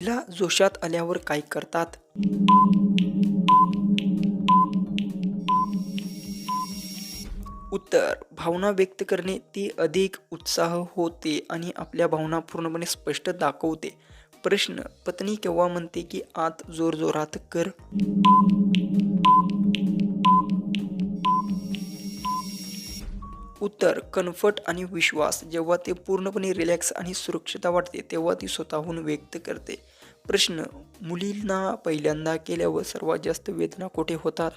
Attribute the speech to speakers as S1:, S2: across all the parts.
S1: महिला जोशात आल्यावर काय करतात? उत्तर भावना व्यक्त करणे. ती अधिक उत्साह होते आणि आपल्या भावना पूर्णपणे स्पष्ट दाखवते. प्रश्न पत्नी केव्हा म्हणते की आत जोरजोरात कर? उत्तर कम्फर्ट आणि विश्वास. जेव्हा ते पूर्णपणे रिलॅक्स आणि सुरक्षितता वाटते तेव्हा ती स्वतःहून व्यक्त करते. प्रश्न मुलींना पहिल्यांदा केल्यावर सर्वात जास्त वेदना कुठे होतात?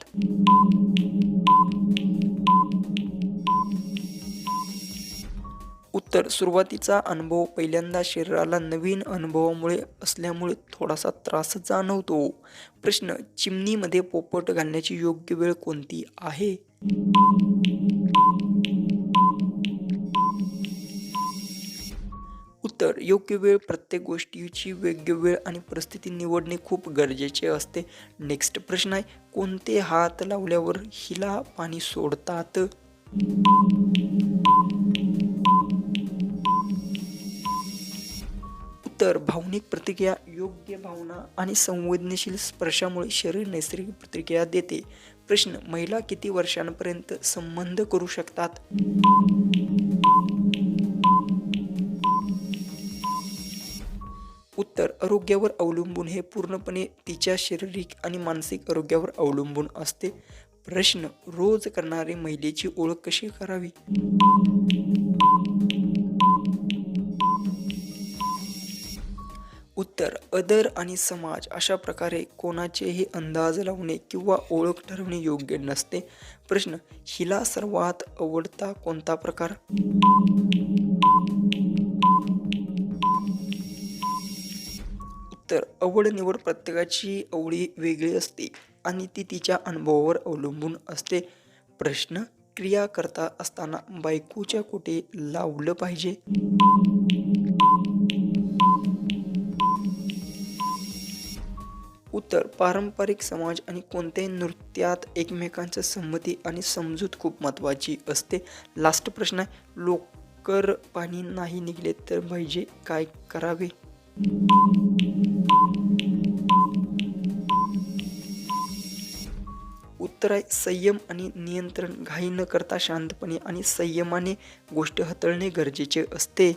S1: उत्तर सुरुवातीचा अनुभव पहिल्यांदा शरीराला नवीन अनुभवामुळे असल्यामुळे थोडासा त्रास जाणवतो. प्रश्न चिमणीमध्ये पोपट घालण्याची योग्य वेळ कोणती आहे? उत्तर योग्य वेळ. प्रत्येक गोष्टीची योग्य वेळ आणि परिस्थिती निवडणे खूप गरजेचे असते. नेक्स्ट प्रश्न आहे कोणते हात लावल्यावर हिला पाणी सोडतात? उत्तर भावनिक प्रतिक्रिया. योग्य भावना आणि संवेदनशील स्पर्शामुळे शरीर नैसर्गिक प्रतिक्रिया देते. प्रश्न महिला किती वर्षांपर्यंत संबंध करू शकतात? उत्तर आरोग्यावर अवलंबून. हे पूर्णपणे तिच्या शारीरिक आणि मानसिक आरोग्यावर अवलंबून असते. प्रश्न रोज करणारी महिलेची ओळख कशी करावी? उत्तर आदर आणि समाज. अशा प्रकारे कोणाचेही अंदाज लावणे किंवा ओळख ठरवणे योग्य नसते. प्रश्न हिला सर्वात आवडता कोणता प्रकार? उत्तर आवड निवड. प्रत्येकाची आवडी वेगळी असते आणि ती तिच्या अनुभवावर अवलंबून असते. प्रश्न क्रिया करता असताना बायकोच्या कुठे लावलं पाहिजे? उत्तर पारंपरिक समाज आणि कोणत्याही नृत्यात एकमेकांच्या संमती आणि समजूत खूप महत्त्वाची असते. लास्ट प्रश्न आहे लवकर पाणी नाही निघाले तर पाहिजे काय करावे? उत्तर आहे संयम आणि नियंत्रण. घाई न करता शांतपणे आणि संयमाने गोष्ट हाताळणे गरजेचे असते.